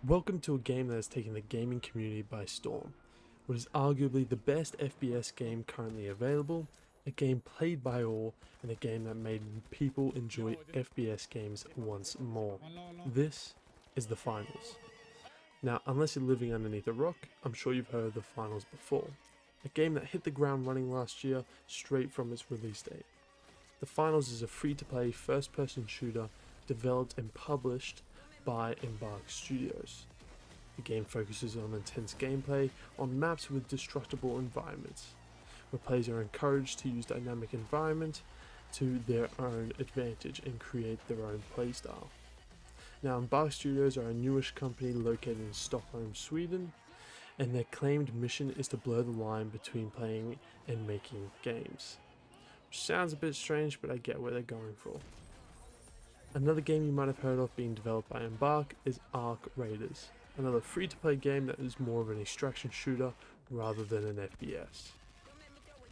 Welcome to a game that has taken the gaming community by storm. What is arguably the best FPS game currently available, a game played by all, and a game that made people enjoy FPS games once more. This is the finals. Now, unless you're living underneath a rock, I'm sure you've heard of the finals before. A game that hit the ground running last year straight from its release date. The finals is a free-to-play first-person shooter developed and published by Embark Studios. The game focuses on intense gameplay on maps with destructible environments, where players are encouraged to use dynamic environment to their own advantage and create their own playstyle. Now, Embark Studios are a newish company located in Stockholm, Sweden, and their claimed mission is to blur the line between playing and making games. Which sounds a bit strange, but I get what they're going for. Another game you might have heard of being developed by Embark is Ark Raiders, another free-to-play game that is more of an extraction shooter rather than an FPS.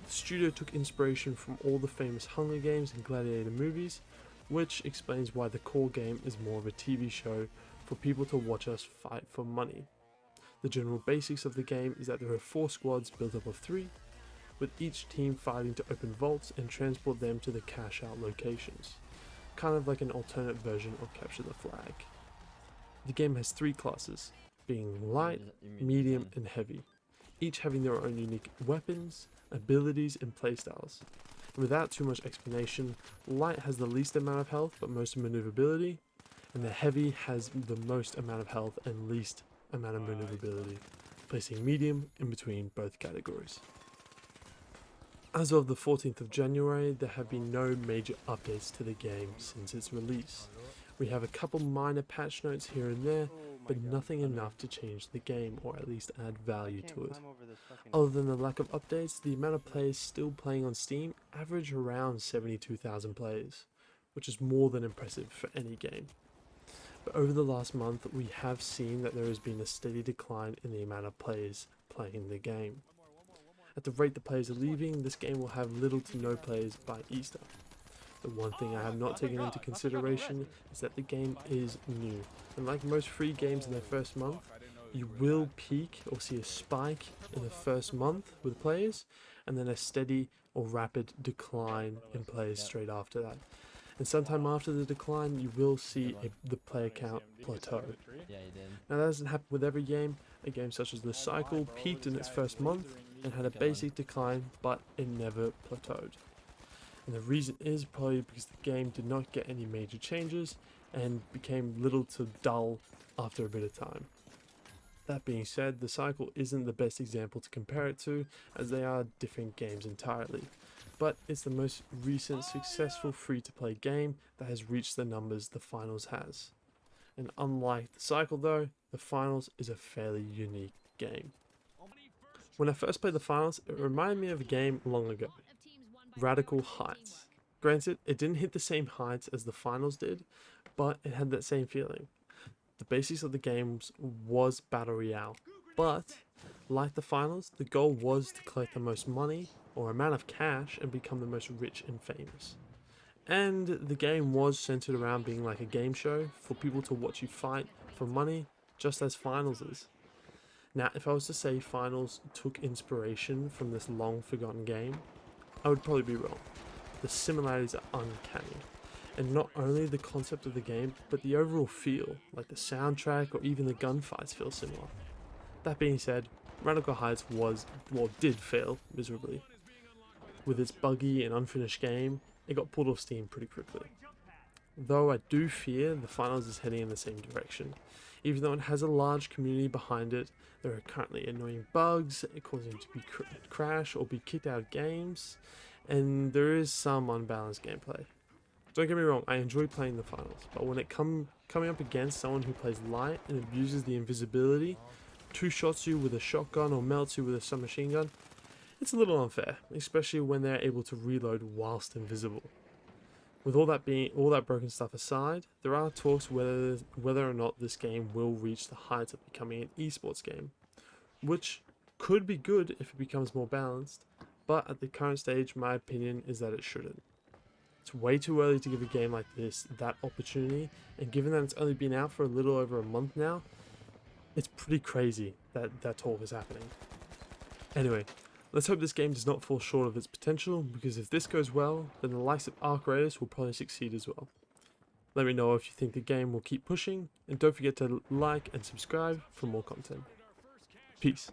The studio took inspiration from all the famous Hunger Games and Gladiator movies, which explains why the core game is more of a TV show for people to watch us fight for money. The general basics of the game is that there are 4 squads built up of 3, with each team fighting to open vaults and transport them to the cash out locations. Kind of like an alternate version of Capture the Flag. The game has 3 classes, being light, medium, and heavy, each having their own unique weapons, abilities, and playstyles. And without too much explanation, light has the least amount of health but most maneuverability, and the heavy has the most amount of health and least amount of maneuverability, placing medium in between both categories. As of the 14th of January, there have been no major updates to the game since its release. We have a couple minor patch notes here and there, but nothing enough to change the game or at least add value to it. Other than the lack of updates, the amount of players still playing on Steam average around 72,000 players, which is more than impressive for any game. But over the last month, we have seen that there has been a steady decline in the amount of players playing the game. At the rate the players are leaving, this game will have little to no players by Easter. The one thing I have not taken into consideration is that the game is new, and like most free games in their first month, you will peak or see a spike in the first month with players, and then a steady or rapid decline in players straight after that. And sometime after the decline, you will see the player count plateau. Now that doesn't happen with every game. A game such as The Cycle peaked in its first month and had a basic decline, but it never plateaued. And the reason is probably because the game did not get any major changes and became little to dull after a bit of time. That being said, The Cycle isn't the best example to compare it to, as they are different games entirely, but it's the most recent successful free-to-play game that has reached the numbers the finals has. And unlike The Cycle though, the finals is a fairly unique game. When I first played the finals, it reminded me of a game long ago, Radical Heights. Granted, it didn't hit the same heights as the finals did, but it had that same feeling. The basics of the game was Battle Royale, but like the finals, the goal was to collect the most money or amount of cash and become the most rich and famous. And the game was centered around being like a game show for people to watch you fight for money, just as finals is. Now, if I was to say finals took inspiration from this long forgotten game, I would probably be wrong. The similarities are uncanny. And not only the concept of the game, but the overall feel, like the soundtrack or even the gunfights feel similar. That being said, Radical Heights did fail miserably. With its buggy and unfinished game, it got pulled off Steam pretty quickly. Though I do fear the finals is heading in the same direction. Even though it has a large community behind it, there are currently annoying bugs causing it to be crash or be kicked out of games, and there is some unbalanced gameplay. Don't get me wrong, I enjoy playing the finals, but when it coming up against someone who plays light and abuses the invisibility, two-shots you with a shotgun or melts you with a submachine gun, it's a little unfair, especially when they're able to reload whilst invisible. With all that broken stuff aside, there are talks whether or not this game will reach the heights of becoming an esports game, which could be good if it becomes more balanced, but at the current stage my opinion is that it shouldn't. It's way too early to give a game like this that opportunity, and given that it's only been out for a little over a month now, It's pretty crazy that that talk is happening. Anyway, let's hope this game does not fall short of its potential, because if this goes well, then the likes of Arc Raiders will probably succeed as well. Let me know if you think the game will keep pushing, and don't forget to like and subscribe for more content. Peace.